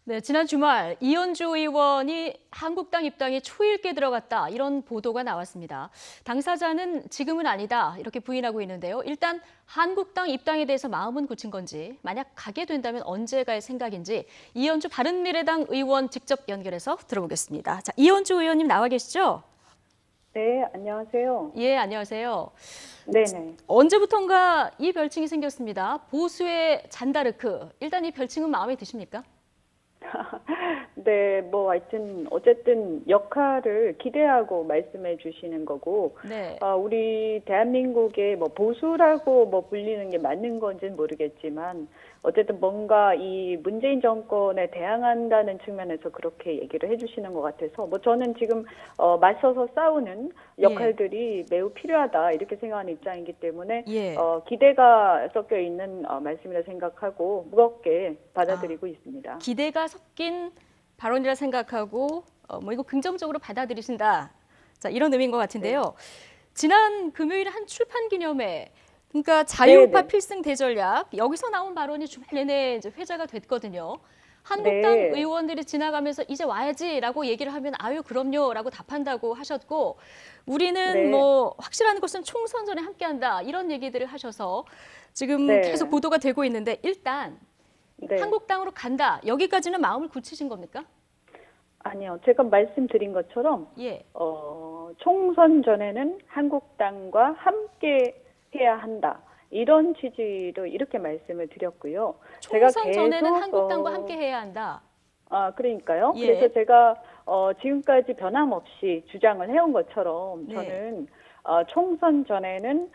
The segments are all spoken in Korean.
네, 지난 주말 이현주 의원이 한국당 입당에 초일께 들어갔다 이런 보도가 나왔습니다. 당사자는 지금은 아니다 이렇게 부인하고 있는데요. 일단 한국당 입당에 대해서 마음은 굳힌 건지, 만약 가게 된다면 언제 갈 생각인지 이현주 바른미래당 의원 직접 연결해서 들어보겠습니다. 자, 이현주 의원님 나와 계시죠? 네, 안녕하세요. 예, 안녕하세요. 네네. 언제부턴가 이 별칭이 생겼습니다. 보수의 잔다르크. 일단 이 별칭은 마음에 드십니까? 네, 뭐 하여튼 어쨌든 역할을 기대하고 말씀해 주시는 거고, 네. 우리 대한민국의 뭐 보수라고 뭐 불리는 게 맞는 건지는 모르겠지만, 어쨌든 뭔가 이 문재인 정권에 대항한다는 측면에서 그렇게 얘기를 해주시는 것 같아서, 뭐 저는 지금 맞서서 싸우는 예. 역할들이 매우 필요하다 이렇게 생각하는 입장이기 때문에 예. 기대가 섞여 있는 말씀이라 생각하고 무겁게 아. 받아들이고 있습니다. 기대가 섞인 발언이라 생각하고 뭐 이거 긍정적으로 받아들이신다. 자, 이런 의미인 것 네. 같은데요. 지난 금요일 한 출판 기념회, 그러니까 네, 자유우파 네. 필승 대전략 여기서 나온 발언이 주말 내내 이제 회자가 됐거든요. 한국당 네. 의원들이 지나가면서 이제 와야지라고 얘기를 하면 아유 그럼요라고 답한다고 하셨고, 우리는 네. 뭐 확실한 것은 총선 전에 함께한다 이런 얘기들을 하셔서 지금 계속 네. 보도가 되고 있는데, 일단 네. 한국당으로 간다. 여기까지는 마음을 굳히신 겁니까? 아니요. 제가 말씀드린 것처럼 예. 총선 전에는 한국당과 함께 해야 한다. 이런 취지로 이렇게 말씀을 드렸고요. 제가 총선 전에는 계속 한국당과 함께 해야 한다. 그러니까요. 예. 그래서 제가 지금까지 변함없이 주장을 해온 것처럼 네. 저는 총선 전에는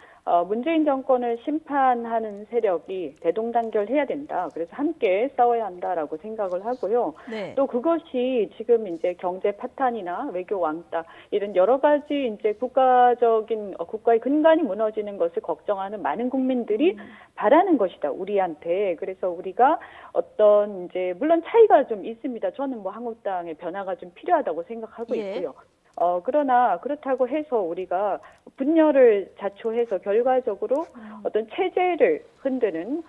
문재인 정권을 심판하는 세력이 대동단결해야 된다. 그래서 함께 싸워야 한다라고 생각을 하고요. 네. 또 그것이 지금 이제 경제 파탄이나 외교 왕따 이런 여러 가지 이제 국가적인 국가의 근간이 무너지는 것을 걱정하는 많은 국민들이 바라는 것이다. 우리한테. 그래서 우리가 어떤 이제 물론 차이가 좀 있습니다. 저는 뭐 한국당의 변화가 좀 필요하다고 생각하고 예. 있고요. 그러나 그렇다고 해서 우리가 분열을 자초해서 결과적으로 어떤 체제를 흔드는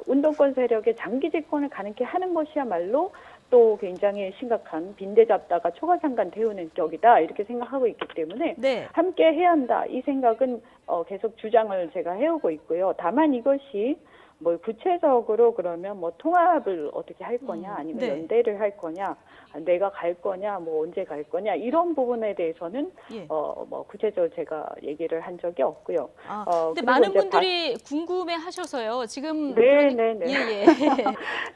운동권 세력의 장기 집권을 가능케 하는 것이야말로 또 굉장히 심각한 빈대 잡다가 초가상간 데우는 격이다 이렇게 생각하고 있기 때문에 네. 함께 해야 한다 이 생각은 계속 주장을 제가 해오고 있고요. 다만 이것이 뭐 구체적으로 그러면 뭐 통합을 어떻게 할 거냐 아니면 네. 연대를 할 거냐 내가 갈 거냐 뭐 언제 갈 거냐 이런 부분에 대해서는 예. 뭐 구체적으로 제가 얘기를 한 적이 없고요. 아, 근데 그리고 많은 이제 분들이 궁금해 하셔서요. 지금 네, 네, 네. 예, 예. 네.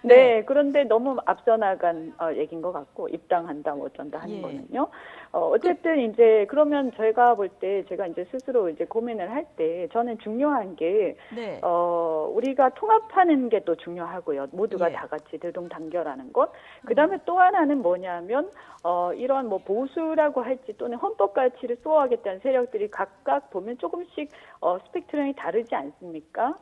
네, 그런데 너무 앞서 나간 얘기인 것 같고 입당한다 뭐 어쩐다 하는 예. 거는요. 그 어쨌든 이제 그러면 제가 볼 때 제가 이제 스스로 이제 고민을 할 때 저는 중요한 게 네. 우리가 통합하는 게 또 중요하고요. 모두가 예. 다 같이 대동단결하는 것. 그다음에 또 하나는 뭐냐면 이런 뭐 보수라고 할지 또는 헌법 가치를 수호하겠다는 세력들이 각각 보면 조금씩 스펙트럼이 다르지 않습니까?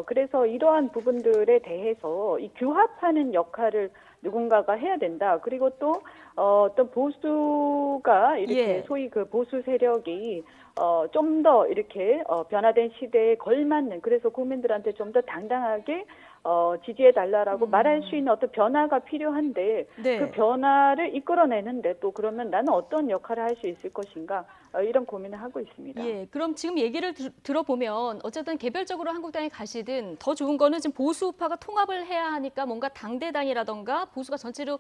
그래서 이러한 부분들에 대해서 이 규합하는 역할을 누군가가 해야 된다. 그리고 또 어떤 보수가 이렇게 예. 소위 그 보수 세력이 좀 더 이렇게 변화된 시대에 걸맞는 그래서 국민들한테 좀 더 당당하게 지지해 달라라고 말할 수 있는 어떤 변화가 필요한데 네. 그 변화를 이끌어내는데 또 그러면 나는 어떤 역할을 할 수 있을 것인가 이런 고민을 하고 있습니다. 예, 그럼 지금 얘기를 들어보면 어쨌든 개별적으로 한국당에 가시든 더 좋은 거는 지금 보수 우파가 통합을 해야 하니까 뭔가 당대당이라던가 보수가 전체로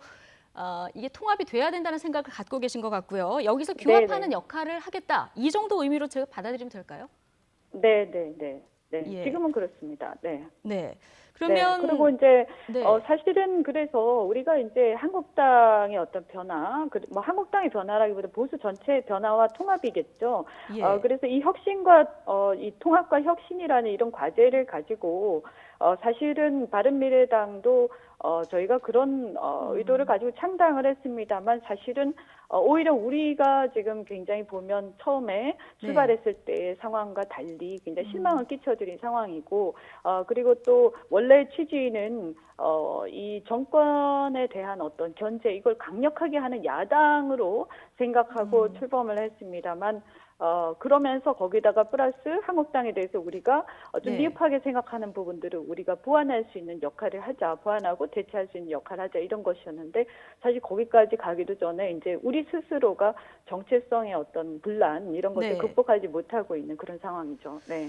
이게 통합이 돼야 된다는 생각을 갖고 계신 것 같고요. 여기서 규합하는 네네. 역할을 하겠다. 이 정도 의미로 제가 받아들이면 될까요? 네네네. 네. 예. 지금은 그렇습니다. 네. 네. 네. 그리고 그러면 이제 네. 사실은 그래서 우리가 이제 한국당의 어떤 변화, 뭐 한국당의 변화라기보다 보수 전체의 변화와 통합이겠죠. 예. 그래서 이 혁신과 이 통합과 혁신이라는 이런 과제를 가지고 사실은 바른미래당도 저희가 그런 의도를 가지고 창당을 했습니다만 사실은 오히려 우리가 지금 굉장히 보면 처음에 출발했을 때 상황과 달리 굉장히 실망을 끼쳐드린 상황이고 그리고 또 원래 취지는 이 정권에 대한 어떤 견제 이걸 강력하게 하는 야당으로 생각하고 출범을 했습니다만 그러면서 거기다가 플러스 한국당에 대해서 우리가 좀 네. 미흡하게 생각하는 부분들을 우리가 보완할 수 있는 역할을 하자. 보완하고 대체할 수 있는 역할을 하자 이런 것이었는데 사실 거기까지 가기도 전에 이제 우리 스스로가 정체성의 어떤 분란 이런 것을 네. 극복하지 못하고 있는 그런 상황이죠. 네.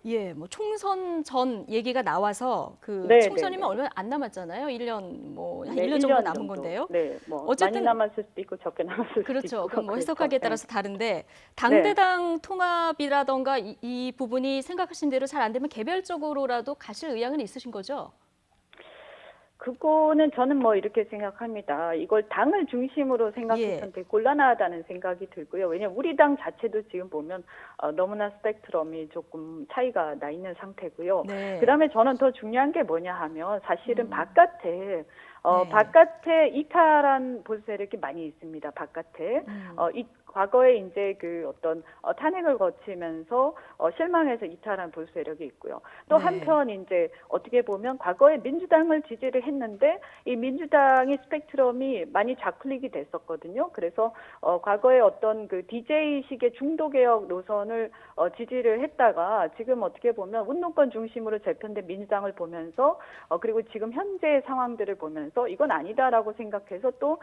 예, 뭐 총선 전 얘기가 나와서 그 네, 네, 총선이면 네. 얼마 안 남았잖아요. 1년 뭐 한 네, 1년 정도 1년 남은 정도. 건데요. 네, 뭐 많이 어쨌든 남았을 수도 있고 적게 남았을 수도 그렇죠. 있고 그건 뭐 그렇죠. 해석하기에 네. 따라서 다른데 네. 당대당 통합이라던가 이 부분이 생각하신 대로 잘 안 되면 개별적으로라도 가실 의향은 있으신 거죠? 그거는 저는 뭐 이렇게 생각합니다. 이걸 당을 중심으로 예. 생각해서는 되게 곤란하다는 생각이 들고요. 왜냐하면 우리 당 자체도 지금 보면 너무나 스펙트럼이 조금 차이가 나 있는 상태고요. 네. 그다음에 저는 더 중요한 게 뭐냐 하면 사실은 네. 바깥에 이탈한 보수 세력이 많이 있습니다. 바깥에 과거에 이제 그 어떤 탄핵을 거치면서 실망해서 이탈한 보수 세력이 있고요. 또 네. 한편 이제 어떻게 보면 과거에 민주당을 지지를 했는데 이 민주당의 스펙트럼이 많이 좌클릭이 됐었거든요. 그래서 과거에 어떤 그 DJ식의 중도개혁 노선을 지지를 했다가 지금 어떻게 보면 운동권 중심으로 재편된 민주당을 보면서 그리고 지금 현재 상황들을 보면서 이건 아니다라고 생각해서 또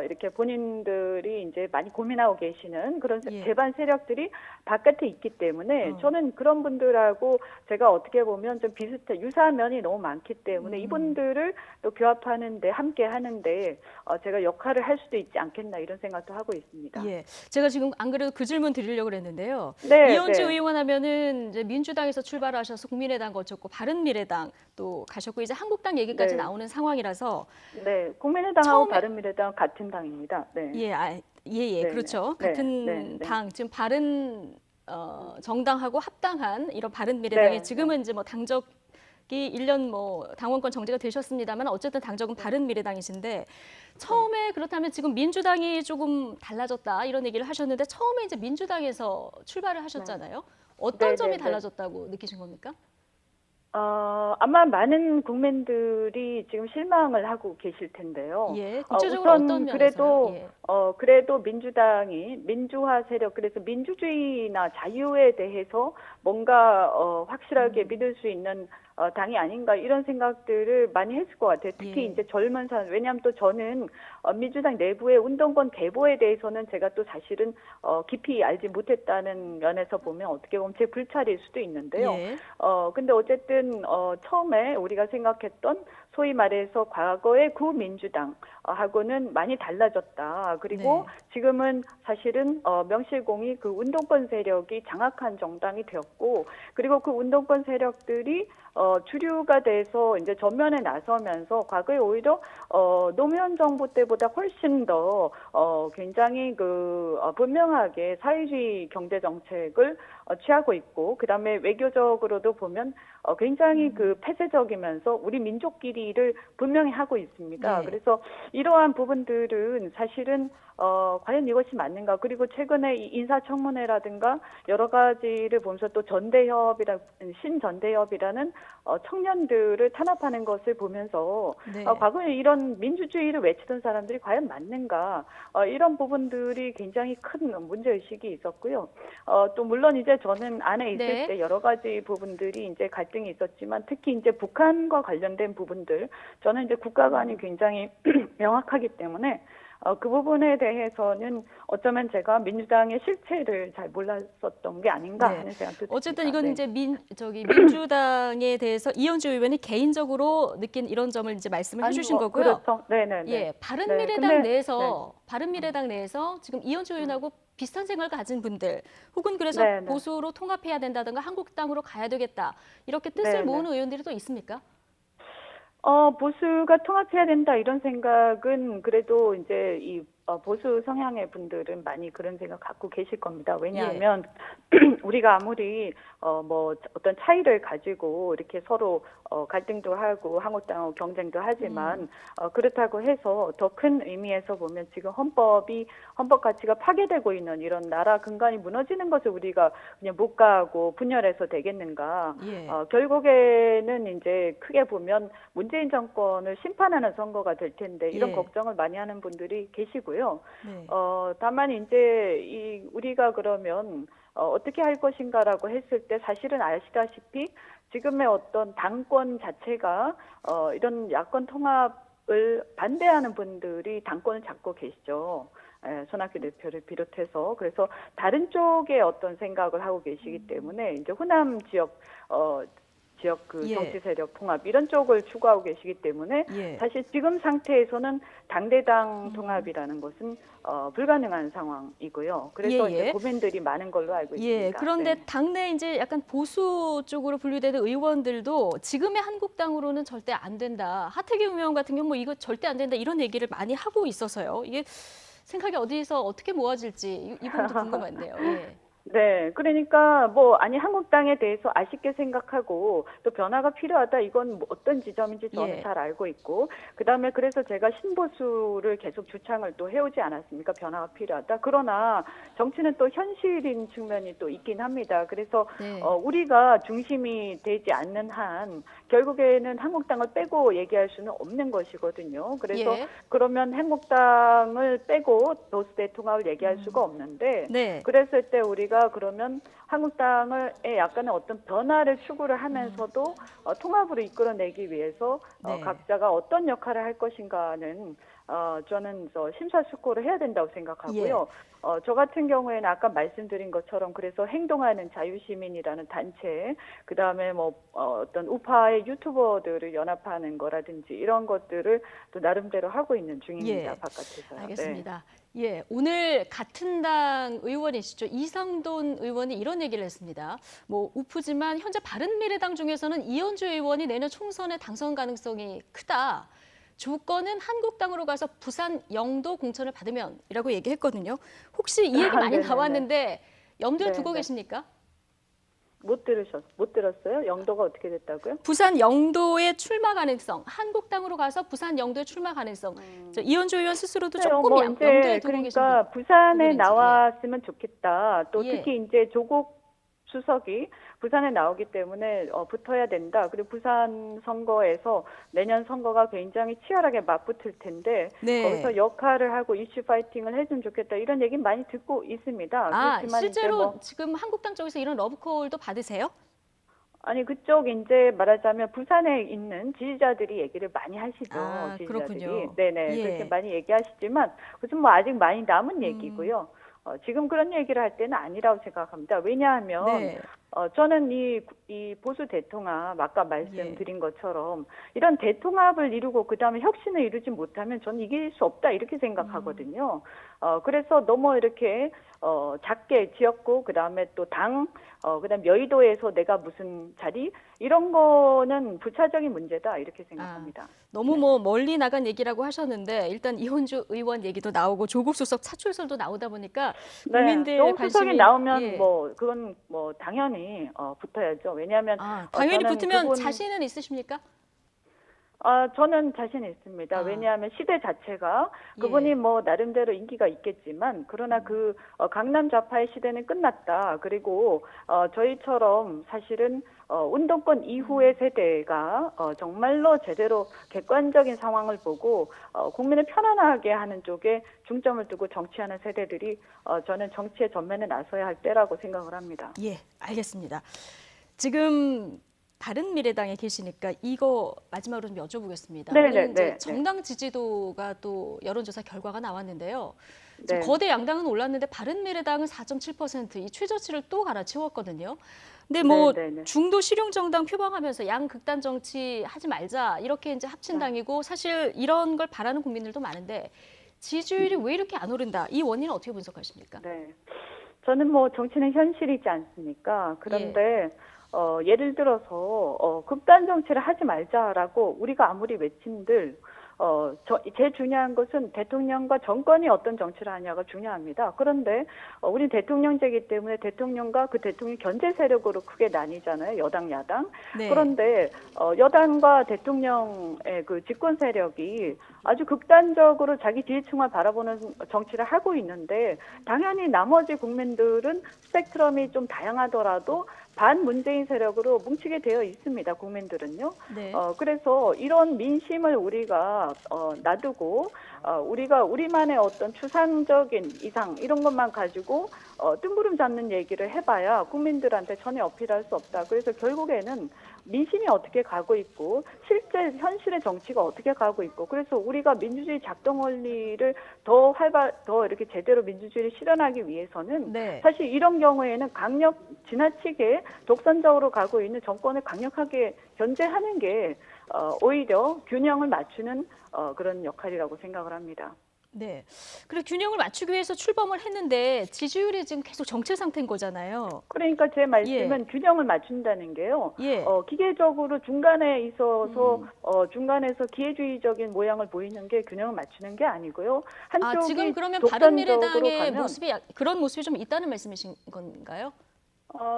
이렇게 본인들이 이제 많이 고민하고 계시는 그런 예. 제반 세력들이 바깥에 있기 때문에 저는 그런 분들하고 제가 어떻게 보면 좀 유사한 면이 너무 많기 때문에 이분들을 또 교합하는데 함께 하는데 제가 역할을 할 수도 있지 않겠나 이런 생각도 하고 있습니다. 예. 제가 지금 안 그래도 그 질문 드리려고 그랬는데요. 네, 이현주 네. 의원 하면은 이제 민주당에서 출발하셔서 국민의당 거쳤고 바른미래당 또 가셨고 이제 한국당 얘기까지 네. 나오는 상황이라서 네, 국민의당하고 처음에- 바른미래당 같은 당입니다. 네. 예, 예, 네, 그렇죠. 네, 같은 네, 네. 당 지금 바른 정당하고 합당한 이런 바른미래당이 네, 지금은 이제 뭐 당적이 1년 뭐 당원권 정지가 되셨습니다만 어쨌든 당적은 바른미래당이신데 처음에 그렇다면 지금 민주당이 조금 달라졌다 이런 얘기를 하셨는데 처음에 이제 민주당에서 출발을 하셨잖아요. 어떤 네, 점이 네, 네. 달라졌다고 느끼신 겁니까? 아마 많은 국민들이 지금 실망을 하고 계실 텐데요. 예, 구체적으로 어떤 우선 면에서요? 예. 그래도 민주당이 민주화 세력, 그래서 민주주의나 자유에 대해서 뭔가 확실하게 믿을 수 있는 당이 아닌가 이런 생각들을 많이 했을 것 같아요. 특히 예. 이제 젊은 사람, 왜냐하면 또 저는 민주당 내부의 운동권 계보에 대해서는 제가 또 사실은 깊이 알지 못했다는 면에서 보면 어떻게 보면 제 불찰일 수도 있는데요. 예. 근데 어쨌든 처음에 우리가 생각했던 소위 말해서 과거의 구민주당하고는 많이 달라졌다. 그리고 네. 지금은 사실은 명실공히 그 운동권 세력이 장악한 정당이 되었고, 그리고 그 운동권 세력들이 주류가 돼서 이제 전면에 나서면서 과거에 오히려 노무현 정부 때보다 훨씬 더 굉장히 분명하게 사회주의 경제 정책을 취하고 있고, 그다음에 외교적으로도 보면 굉장히 그 폐쇄적이면서 우리 민족끼리를 분명히 하고 있습니다. 네. 그래서 이러한 부분들은 사실은 과연 이것이 맞는가? 그리고 최근에 이 인사청문회라든가 여러 가지를 보면서 또 신전대협이라는 청년들을 탄압하는 것을 보면서 네. 과거에 이런 민주주의를 외치던 사람들이 과연 맞는가? 이런 부분들이 굉장히 큰 문제의식이 있었고요. 또 물론 이제 저는 안에 있을 네. 때 여러 가지 부분들이 이제 갈등이 있었지만 특히 이제 북한과 관련된 부분들 저는 이제 국가 관이 굉장히 명확하기 때문에 그 부분에 대해서는 어쩌면 제가 민주당의 실체를 잘 몰랐었던 게 아닌가 네. 하는 생각도 듭니다. 어쨌든 이건 네. 이제 민주당에 대해서 이현주 의원이 개인적으로 느낀 이런 점을 이제 말씀을 아니, 해주신 뭐, 거고요. 그렇죠. 네네네. 예, 근데, 바른미래당 내에서 지금 이현주 의원하고 비슷한 생각을 가진 분들, 혹은 그래서 네네. 보수로 통합해야 된다든가 한국당으로 가야 되겠다 이렇게 뜻을 네네. 모으는 의원들이 또 있습니까? 보수가 통합해야 된다 이런 생각은 그래도 이제 이 보수 성향의 분들은 많이 그런 생각 갖고 계실 겁니다. 왜냐하면 우리가 아무리 뭐 어떤 차이를 가지고 이렇게 서로 갈등도 하고 한국당하고 경쟁도 하지만 그렇다고 해서 더 큰 의미에서 보면 지금 헌법 가치가 파괴되고 있는 이런 나라 근간이 무너지는 것을 우리가 그냥 묵과하고 분열해서 되겠는가? 예. 결국에는 이제 크게 보면 문재인 정권을 심판하는 선거가 될 텐데 이런 예. 걱정을 많이 하는 분들이 계시고요. 네. 다만 이제 우리가 그러면 어떻게 할 것인가라고 했을 때 사실은 아시다시피 지금의 어떤 당권 자체가 이런 야권 통합을 반대하는 분들이 당권을 잡고 계시죠. 손학규 대표를 비롯해서. 그래서 다른 쪽의 어떤 생각을 하고 계시기 때문에 이제 호남 지역 그 예. 정치 세력 통합 이런 쪽을 추구하고 계시기 때문에 예. 사실 지금 상태에서는 당대당 통합이라는 것은 불가능한 상황이고요. 그래서 예, 예. 이제 고민들이 많은 걸로 알고 예, 있습니다. 그런데 네. 당내 이제 약간 보수 쪽으로 분류되는 의원들도 지금의 한국당으로는 절대 안 된다. 하태경 의원 같은 경우 뭐 이거 절대 안 된다 이런 얘기를 많이 하고 있어서요. 이게 생각이 어디서 어떻게 모아질지 이 부분도 궁금한데요. 예. 네, 그러니까 뭐 아니 한국당에 대해서 아쉽게 생각하고 또 변화가 필요하다 이건 뭐 어떤 지점인지 저는 예. 잘 알고 있고 그다음에 그래서 제가 신보수를 계속 주창을 또 해오지 않았습니까? 변화가 필요하다. 그러나 정치는 또 현실인 측면이 또 있긴 합니다. 그래서 네. 우리가 중심이 되지 않는 한 결국에는 한국당을 빼고 얘기할 수는 없는 것이거든요. 그래서 예. 그러면 한국당을 빼고 도스대 통합을 얘기할 수가 없는데 네. 그랬을 때 우리가 그러면 한국당의 약간의 어떤 변화를 추구를 하면서도 통합으로 이끌어내기 위해서 네. 각자가 어떤 역할을 할 것인가는 저는 심사숙고를 해야 된다고 생각하고요. 저 같은 경우에는 아까 말씀드린 것처럼 그래서 행동하는 자유시민이라는 단체, 그 다음에 뭐 어떤 우파의 유튜버들을 연합하는 거라든지 이런 것들을 또 나름대로 하고 있는 중입니다. 예. 바깥에서요. 알겠습니다. 예, 오늘 같은 당 의원이시죠. 이상돈 의원이 이런 얘기를 했습니다. 뭐 우프지만 현재 바른미래당 중에서는 이현주 의원이 내년 총선에 당선 가능성이 크다. 조건은 한국당으로 가서 부산 영도 공천을 받으면이라고 얘기했거든요. 혹시 이 얘기 많이 네네네. 나왔는데 염두에 두고 네. 계십니까? 못 들었어요? 영도가 어떻게 됐다고요? 부산 영도의 출마 가능성, 한국당으로 가서 부산 영도의 출마 가능성. 이현주 의원 스스로도 조금 뭐 염두에 이제 두고 계신 그러니까 부산에 부분인지. 나왔으면 좋겠다. 또 예. 특히 이제 조국 수석이 부산에 나오기 때문에 붙어야 된다. 그리고 부산 선거에서 내년 선거가 굉장히 치열하게 맞붙을 텐데 네. 거기서 역할을 하고 이슈 파이팅을 해주면 좋겠다. 이런 얘기 많이 듣고 있습니다. 그렇지만 실제로 이제 뭐 지금 한국당 쪽에서 이런 러브콜도 받으세요? 아니 그쪽 이제 말하자면 부산에 있는 지지자들이 얘기를 많이 하시죠. 지지자들이. 그렇군요. 네네 예. 그렇게 많이 얘기하시지만 그것은 뭐 아직 많이 남은 얘기고요. 지금 그런 얘기를 할 때는 아니라고 생각합니다. 왜냐하면 네. 저는 이 보수 대통합 아까 말씀드린 것처럼 이런 대통합을 이루고 그다음에 혁신을 이루지 못하면 저는 이길 수 없다 이렇게 생각하거든요. 그래서 너무 이렇게 작게 지었고 그다음에 또 그다음 여의도에서 내가 무슨 자리 이런 거는 부차적인 문제다 이렇게 생각합니다. 너무 뭐 멀리 나간 얘기라고 하셨는데 일단 이현주 의원 얘기도 나오고 조국 수석 차출설도 나오다 보니까 국민들 조국 관심이 수석이 나오면 예. 뭐 그건 뭐 당연히 붙어야죠. 왜냐하면 당연히 저는 붙으면 자신은 있으십니까? 저는 자신 있습니다. 왜냐하면 시대 자체가 그분이 예. 뭐 나름대로 인기가 있겠지만 그러나 그 강남 좌파의 시대는 끝났다. 그리고 저희처럼 사실은 운동권 이후의 세대가 정말로 제대로 객관적인 상황을 보고 국민을 편안하게 하는 쪽에 중점을 두고 정치하는 세대들이 저는 정치의 전면에 나서야 할 때라고 생각을 합니다. 예, 알겠습니다. 지금 바른미래당에 계시니까 이거 마지막으로 좀 여쭤보겠습니다. 오늘 이제 정당 지지도가 또 여론조사 결과가 나왔는데요. 지금 거대 양당은 올랐는데 바른미래당은 4.7%, 이 최저치를 또 갈아치웠거든요. 근데 뭐 중도 실용 정당 표방하면서 양극단 정치 하지 말자 이렇게 이제 합친 당이고 사실 이런 걸 바라는 국민들도 많은데 지지율이 왜 이렇게 안 오른다? 이 원인은 어떻게 분석하십니까? 네, 저는 뭐 정치는 현실이지 않습니까? 그런데 예를 들어서 극단 정치를 하지 말자라고 우리가 아무리 외친들 제일 중요한 것은 대통령과 정권이 어떤 정치를 하냐가 중요합니다. 그런데 우리 대통령제이기 때문에 대통령과 그 대통령 견제 세력으로 크게 나뉘잖아요. 여당, 야당. 네. 그런데 여당과 대통령의 그 집권 세력이 아주 극단적으로 자기 지지층만 바라보는 정치를 하고 있는데 당연히 나머지 국민들은 스펙트럼이 좀 다양하더라도 반문재인 세력으로 뭉치게 되어 있습니다. 국민들은요. 네. 그래서 이런 민심을 우리가 놔두고 우리가 우리만의 어떤 추상적인 이상 이런 것만 가지고 뜬구름 잡는 얘기를 해봐야 국민들한테 전혀 어필할 수 없다. 그래서 결국에는 민심이 어떻게 가고 있고 실제 현실의 정치가 어떻게 가고 있고 그래서 우리가 민주주의 작동 원리를 더 이렇게 제대로 민주주의를 실현하기 위해서는 네. 사실 이런 경우에는 지나치게 독선적으로 가고 있는 정권을 강력하게 견제하는 게 오히려 균형을 맞추는 그런 역할이라고 생각을 합니다. 네. 그리고 균형을 맞추기 위해서 출범을 했는데 지지율이 지금 계속 정체 상태인 거잖아요. 그러니까 제 말씀은 균형을 맞춘다는 게요. 예. 기계적으로 중간에 있어서 중간에서 기회주의적인 모양을 보이는 게 균형을 맞추는 게 아니고요. 한쪽이 지금 그러면 독선적으로 바른미래당의 가면 모습이 그런 모습이 좀 있다는 말씀이신 건가요?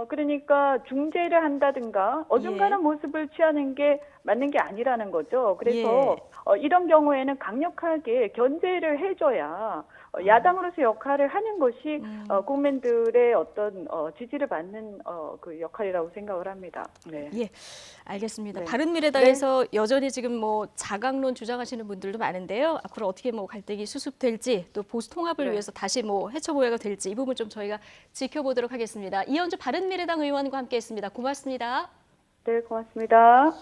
그러니까 중재를 한다든가 어중간한 예. 모습을 취하는 게 맞는 게 아니라는 거죠. 그래서 예. 이런 경우에는 강력하게 견제를 해줘야 야당으로서 역할을 하는 것이 국민들의 어떤 지지를 받는 그 역할이라고 생각을 합니다. 네. 예, 알겠습니다. 네. 바른미래당에서 여전히 지금 뭐 자강론 주장하시는 분들도 많은데요. 앞으로 어떻게 뭐 갈등이 수습될지 또 보수 통합을 네. 위해서 다시 뭐 해쳐보야가 될지 이 부분 좀 저희가 지켜보도록 하겠습니다. 이현주 바른미래당 의원과 함께했습니다. 고맙습니다. 네, 고맙습니다.